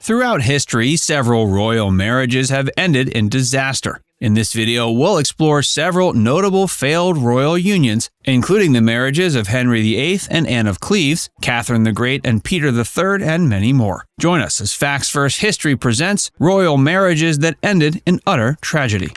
Throughout history, several royal marriages have ended in disaster. In this video, we'll explore several notable failed royal unions, including the marriages of Henry VIII and Anne of Cleves, Catherine the Great and Peter III, and many more. Join us as Facts First History presents royal marriages that ended in utter tragedy.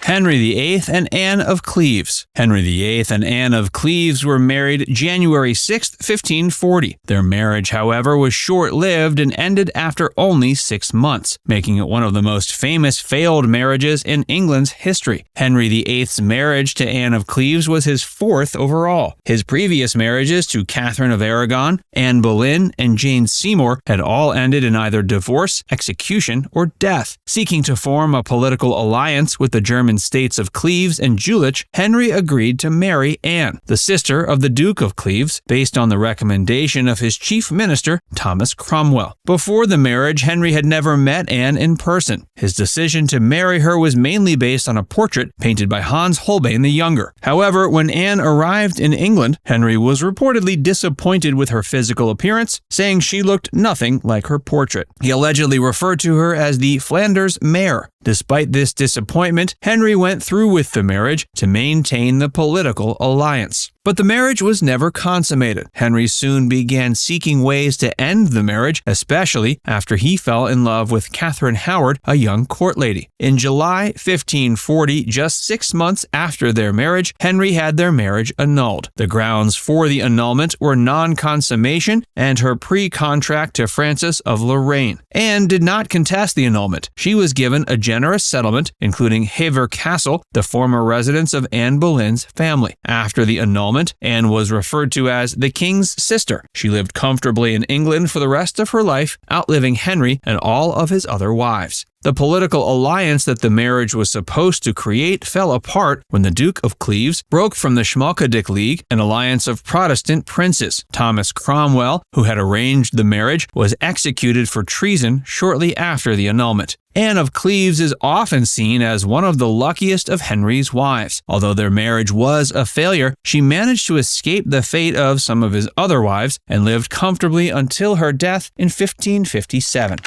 Henry VIII and Anne of Cleves. Henry VIII and Anne of Cleves were married January 6, 1540. Their marriage, however, was short-lived and ended after only 6 months, making it one of the most famous failed marriages in England's history. Henry VIII's marriage to Anne of Cleves was his 4th overall. His previous marriages to Catherine of Aragon, Anne Boleyn, and Jane Seymour had all ended in either divorce, execution, or death. Seeking to form a political alliance with the German states of Cleves and Jülich, Henry agreed to marry Anne, the sister of the Duke of Cleves, based on the recommendation of his chief minister, Thomas Cromwell. Before the marriage, Henry had never met Anne in person. His decision to marry her was mainly based on a portrait painted by Hans Holbein the Younger. However, when Anne arrived in England, Henry was reportedly disappointed with her physical appearance, saying she looked nothing like her portrait. He allegedly referred to her as the Flanders mare. Despite this disappointment, Henry went through with the marriage to maintain the political alliance. But the marriage was never consummated. Henry soon began seeking ways to end the marriage, especially after he fell in love with Catherine Howard, a young court lady. In July 1540, just 6 months after their marriage, Henry had their marriage annulled. The grounds for the annulment were non-consummation and her pre-contract to Francis of Lorraine. Anne did not contest the annulment. She was given a generous settlement, including Hever Castle, the former residence of Anne Boleyn's family. After the annulment, Anne was referred to as the king's sister. She lived comfortably in England for the rest of her life, outliving Henry and all of his other wives. The political alliance that the marriage was supposed to create fell apart when the Duke of Cleves broke from the Schmalkaldic League, an alliance of Protestant princes. Thomas Cromwell, who had arranged the marriage, was executed for treason shortly after the annulment. Anne of Cleves is often seen as one of the luckiest of Henry's wives. Although their marriage was a failure, she managed to escape the fate of some of his other wives and lived comfortably until her death in 1557.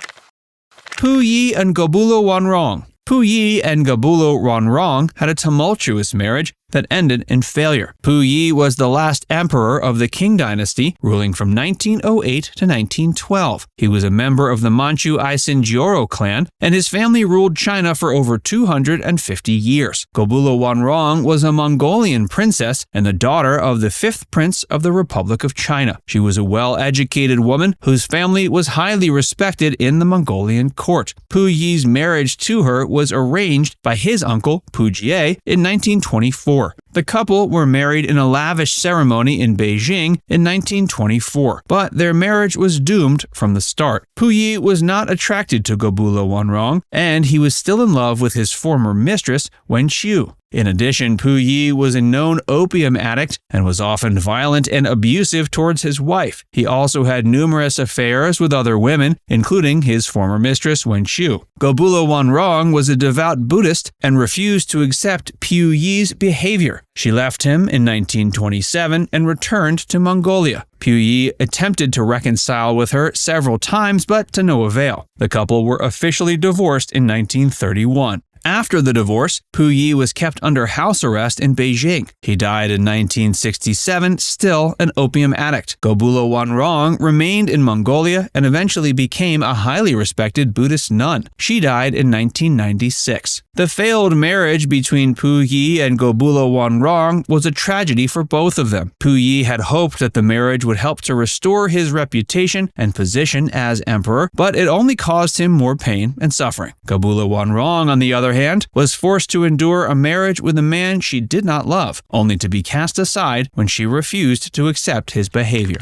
Yi and Gobulo Wanrong. Yi and Gobulo Wanrong had a tumultuous marriage that ended in failure. Yi was the last emperor of the Qing dynasty, ruling from 1908 to 1912. He was a member of the Manchu Isingyoro clan, and his family ruled China for over 250 years. Gobulo Wanrong was a Mongolian princess and the daughter of the 5th prince of the Republic of China. She was a well-educated woman whose family was highly respected in the Mongolian court. Yi's marriage to her was arranged by his uncle, Jie, in 1924. The couple were married in a lavish ceremony in Beijing in 1924, but their marriage was doomed from the start. Yi was not attracted to Gobulo Wanrong, and he was still in love with his former mistress, Wen Qiu. In addition, Yi was a known opium addict and was often violent and abusive towards his wife. He also had numerous affairs with other women, including his former mistress, Wen Qiu. Gobulo Wanrong was a devout Buddhist and refused to accept Yi's behavior. She left him in 1927 and returned to Mongolia. Yi attempted to reconcile with her several times, but to no avail. The couple were officially divorced in 1931. After the divorce, Yi was kept under house arrest in Beijing. He died in 1967, still an opium addict. Gobulo Wanrong remained in Mongolia and eventually became a highly respected Buddhist nun. She died in 1996. The failed marriage between Yi and Gobulo Wanrong was a tragedy for both of them. Yi had hoped that the marriage would help to restore his reputation and position as emperor, but it only caused him more pain and suffering. Gobulo Wanrong, on the other hand, was forced to endure a marriage with a man she did not love, only to be cast aside when she refused to accept his behavior.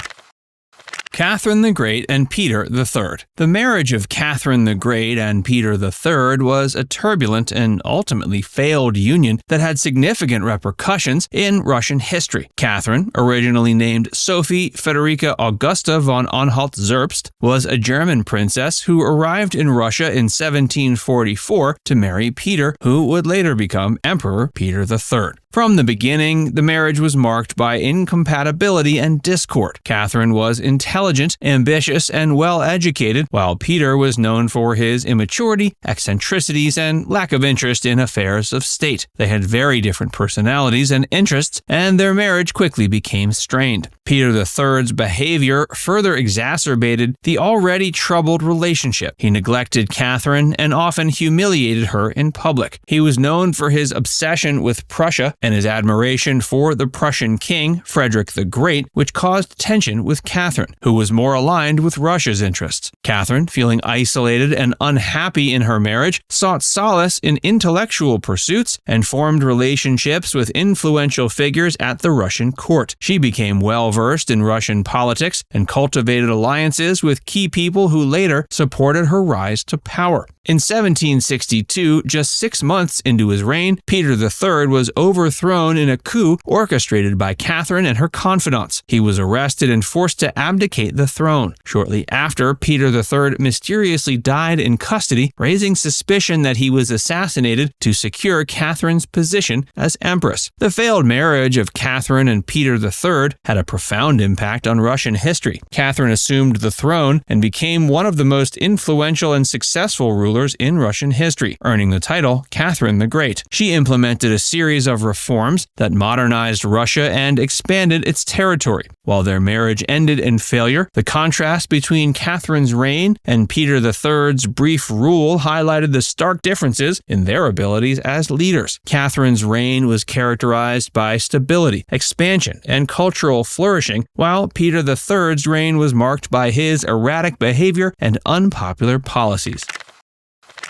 Catherine the Great and Peter III. The marriage of Catherine the Great and Peter III was a turbulent and ultimately failed union that had significant repercussions in Russian history. Catherine, originally named Sophie Federica Augusta von Anhalt-Zerbst, was a German princess who arrived in Russia in 1744 to marry Peter, who would later become Emperor Peter III. From the beginning, the marriage was marked by incompatibility and discord. Catherine was intelligent, ambitious, and well-educated, while Peter was known for his immaturity, eccentricities, and lack of interest in affairs of state. They had very different personalities and interests, and their marriage quickly became strained. Peter III's behavior further exacerbated the already troubled relationship. He neglected Catherine and often humiliated her in public. He was known for his obsession with Prussia and his admiration for the Prussian king, Frederick the Great, which caused tension with Catherine, who was more aligned with Russia's interests. Catherine, feeling isolated and unhappy in her marriage, sought solace in intellectual pursuits and formed relationships with influential figures at the Russian court. She became well-versed in Russian politics and cultivated alliances with key people who later supported her rise to power. In 1762, just 6 months into his reign, Peter III was overthrown in a coup orchestrated by Catherine and her confidants. He was arrested and forced to abdicate the throne. Shortly after, Peter III mysteriously died in custody, raising suspicion that he was assassinated to secure Catherine's position as empress. The failed marriage of Catherine and Peter III had a profound impact on Russian history. Catherine assumed the throne and became one of the most influential and successful rulers in Russian history, earning the title Catherine the Great. She implemented a series of reforms that modernized Russia and expanded its territory. While their marriage ended in failure, the contrast between Catherine's reign and Peter III's brief rule highlighted the stark differences in their abilities as leaders. Catherine's reign was characterized by stability, expansion, and cultural flourishing, while Peter III's reign was marked by his erratic behavior and unpopular policies.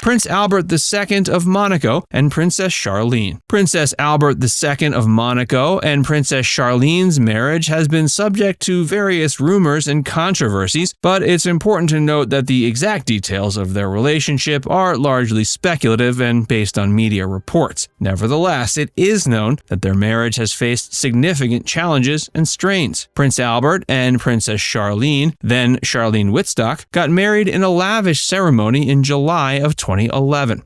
Prince Albert II of Monaco and Princess Charlene. Princess Albert II of Monaco and Princess Charlene's marriage has been subject to various rumors and controversies, but it's important to note that the exact details of their relationship are largely speculative and based on media reports. Nevertheless, it is known that their marriage has faced significant challenges and strains. Prince Albert and Princess Charlene, then Charlene Wittstock, got married in a lavish ceremony in July of 2011.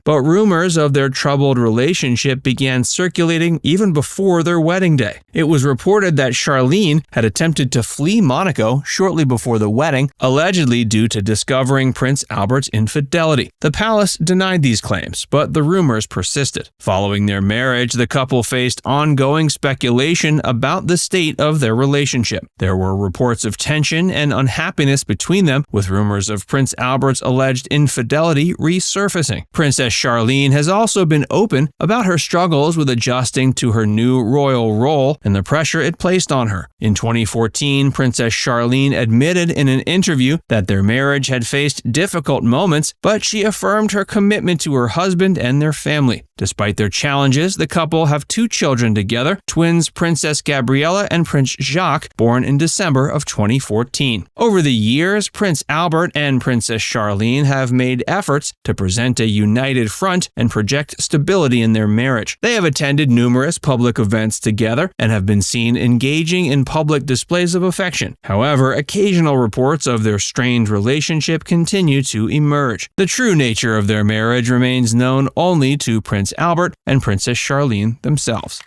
But rumors of their troubled relationship began circulating even before their wedding day. It was reported that Charlene had attempted to flee Monaco shortly before the wedding, allegedly due to discovering Prince Albert's infidelity. The palace denied these claims, but the rumors persisted. Following their marriage, the couple faced ongoing speculation about the state of their relationship. There were reports of tension and unhappiness between them, with rumors of Prince Albert's alleged infidelity resurfacing. Princess Charlene has also been open about her struggles with adjusting to her new royal role and the pressure it placed on her. In 2014, Princess Charlene admitted in an interview that their marriage had faced difficult moments, but she affirmed her commitment to her husband and their family. Despite their challenges, the couple have 2 children together, twins Princess Gabriella and Prince Jacques, born in December of 2014. Over the years, Prince Albert and Princess Charlene have made efforts to present a united front and project stability in their marriage. They have attended numerous public events together and have been seen engaging in public displays of affection. However, occasional reports of their strained relationship continue to emerge. The true nature of their marriage remains known only to Prince Albert and Princess Charlene themselves.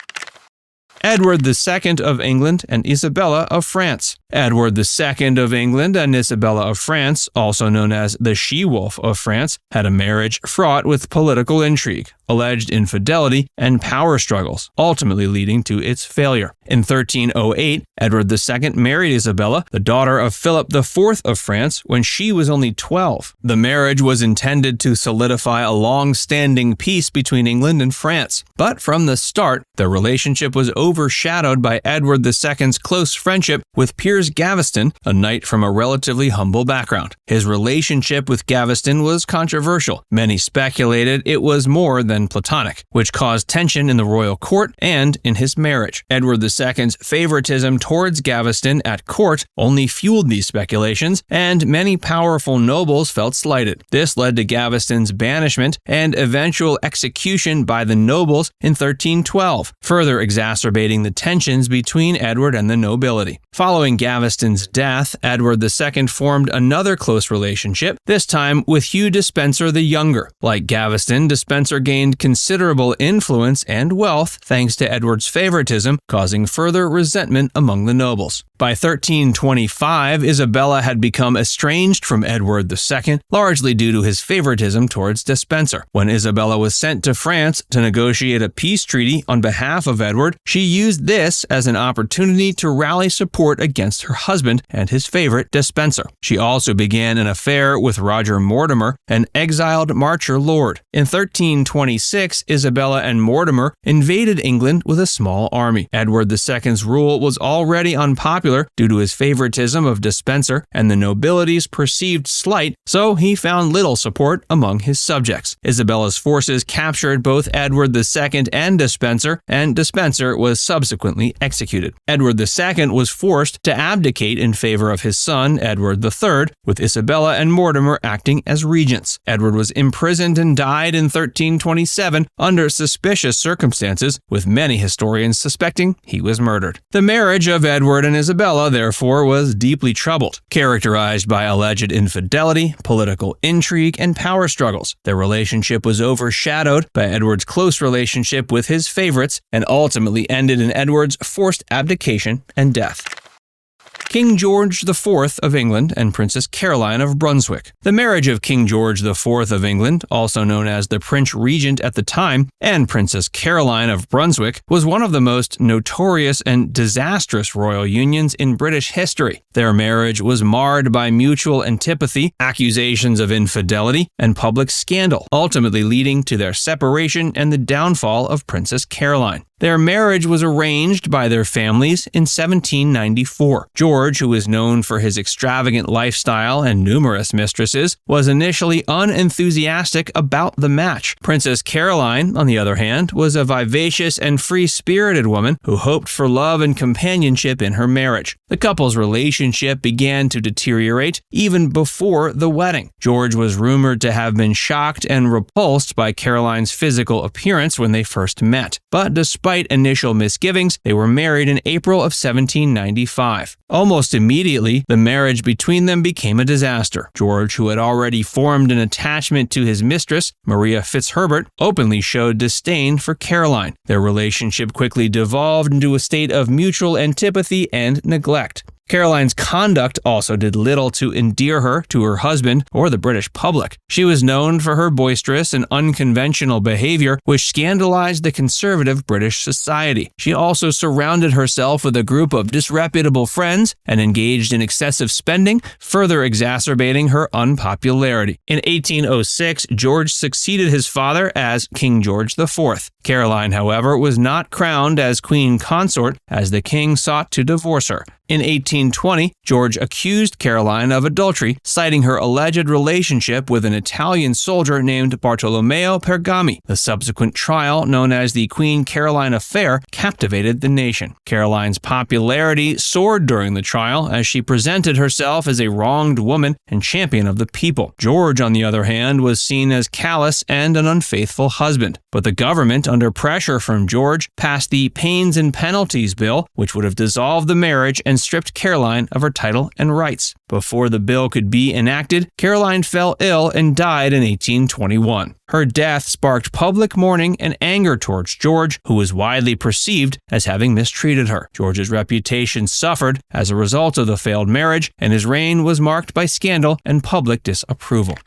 Edward II of England and Isabella of France. Edward II of England and Isabella of France, also known as the She-Wolf of France, had a marriage fraught with political intrigue, alleged infidelity, and power struggles, ultimately leading to its failure. In 1308, Edward II married Isabella, the daughter of Philip IV of France, when she was only 12. The marriage was intended to solidify a long-standing peace between England and France. But from the start, their relationship was overshadowed by Edward II's close friendship with Piers Gaveston, a knight from a relatively humble background. His relationship with Gaveston was controversial. Many speculated it was more than platonic, which caused tension in the royal court and in his marriage. Edward II's favoritism towards Gaveston at court only fueled these speculations, and many powerful nobles felt slighted. This led to Gaveston's banishment and eventual execution by the nobles in 1312, further exacerbating the tensions between Edward and the nobility. Following Gaveston's death, Edward II formed another close relationship, this time with Hugh Despencer the Younger. Like Gaveston, Despencer gained considerable influence and wealth thanks to Edward's favoritism, causing further resentment among the nobles. By 1325, Isabella had become estranged from Edward II, largely due to his favoritism towards Despencer. When Isabella was sent to France to negotiate a peace treaty on behalf of Edward, she used this as an opportunity to rally support against her husband and his favorite Despencer. She also began an affair with Roger Mortimer, an exiled Marcher lord. In 1326, Isabella and Mortimer invaded England with a small army. Edward II's rule was already unpopular due to his favoritism of Despencer and the nobility's perceived slight, so he found little support among his subjects. Isabella's forces captured both Edward II and Despencer was subsequently executed. Edward II was forced to abdicate in favor of his son, Edward III, with Isabella and Mortimer acting as regents. Edward was imprisoned and died in 1327 under suspicious circumstances, with many historians suspecting he was murdered. The marriage of Edward and Isabella, therefore, was deeply troubled, characterized by alleged infidelity, political intrigue, and power struggles. Their relationship was overshadowed by Edward's close relationship with his favorites and ultimately ended in Edward's forced abdication and death. King George IV of England and Princess Caroline of Brunswick. The marriage of King George IV of England, also known as the Prince Regent at the time, and Princess Caroline of Brunswick, was one of the most notorious and disastrous royal unions in British history. Their marriage was marred by mutual antipathy, accusations of infidelity, and public scandal, ultimately leading to their separation and the downfall of Princess Caroline. Their marriage was arranged by their families in 1794. George, who is known for his extravagant lifestyle and numerous mistresses, was initially unenthusiastic about the match. Princess Caroline, on the other hand, was a vivacious and free-spirited woman who hoped for love and companionship in her marriage. The couple's relationship began to deteriorate even before the wedding. George was rumored to have been shocked and repulsed by Caroline's physical appearance when they first met, but despite initial misgivings, they were married in April of 1795. Almost immediately, the marriage between them became a disaster. George, who had already formed an attachment to his mistress, Maria Fitzherbert, openly showed disdain for Caroline. Their relationship quickly devolved into a state of mutual antipathy and neglect. Caroline's conduct also did little to endear her to her husband or the British public. She was known for her boisterous and unconventional behavior, which scandalized the conservative British society. She also surrounded herself with a group of disreputable friends and engaged in excessive spending, further exacerbating her unpopularity. In 1806, George succeeded his father as King George IV. Caroline, however, was not crowned as queen consort as the king sought to divorce her. In 1820, George accused Caroline of adultery, citing her alleged relationship with an Italian soldier named Bartolomeo Pergami. The subsequent trial, known as the Queen Caroline Affair, captivated the nation. Caroline's popularity soared during the trial as she presented herself as a wronged woman and champion of the people. George, on the other hand, was seen as callous and an unfaithful husband. But the government, under pressure from George, passed the Pains and Penalties Bill, which would have dissolved the marriage and stripped Caroline of her title and rights. Before the bill could be enacted, Caroline fell ill and died in 1821. Her death sparked public mourning and anger towards George, who was widely perceived as having mistreated her. George's reputation suffered as a result of the failed marriage, and his reign was marked by scandal and public disapproval.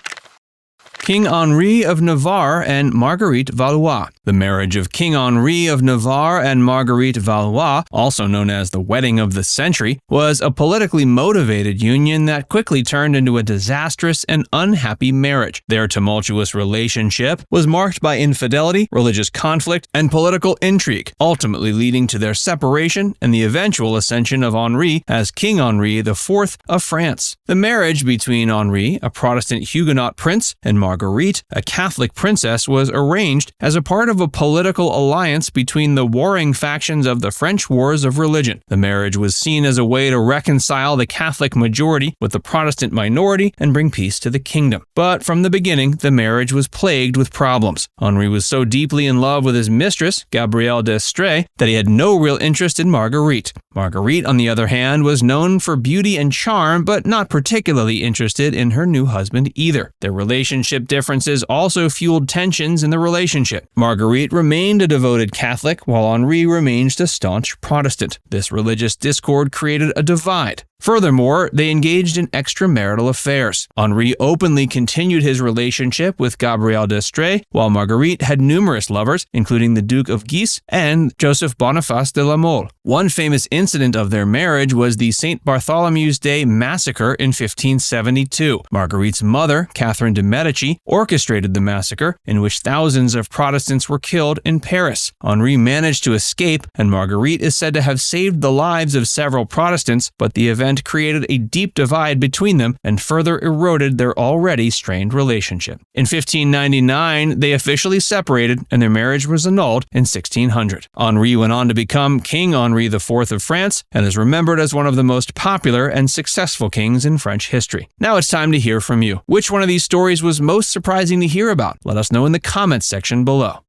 King Henri of Navarre and Marguerite Valois. The marriage of King Henri of Navarre and Marguerite Valois, also known as the wedding of the century, was a politically motivated union that quickly turned into a disastrous and unhappy marriage. Their tumultuous relationship was marked by infidelity, religious conflict, and political intrigue, ultimately leading to their separation and the eventual ascension of Henri as King Henri IV of France. The marriage between Henri, a Protestant Huguenot prince, and Marguerite, a Catholic princess, was arranged as a part of of a political alliance between the warring factions of the French Wars of Religion. The marriage was seen as a way to reconcile the Catholic majority with the Protestant minority and bring peace to the kingdom. But from the beginning, the marriage was plagued with problems. Henri was so deeply in love with his mistress, Gabrielle d'Estrées, that he had no real interest in Marguerite. Marguerite, on the other hand, was known for beauty and charm, but not particularly interested in her new husband either. Their relationship differences also fueled tensions in the relationship. Marguerite remained a devoted Catholic, while Henri remained a staunch Protestant. This religious discord created a divide. Furthermore, they engaged in extramarital affairs. Henri openly continued his relationship with Gabrielle d'Estrées, while Marguerite had numerous lovers, including the Duke of Guise and Joseph Boniface de la Mole. One famous incident of their marriage was the St. Bartholomew's Day massacre in 1572. Marguerite's mother, Catherine de' Medici, orchestrated the massacre, in which thousands of Protestants were killed in Paris. Henri managed to escape, and Marguerite is said to have saved the lives of several Protestants, but the event created a deep divide between them and further eroded their already strained relationship. In 1599, they officially separated, and their marriage was annulled in 1600. Henri went on to become King Henri IV of France and is remembered as one of the most popular and successful kings in French history. Now it's time to hear from you. Which one of these stories was most surprising to hear about? Let us know in the comments section below.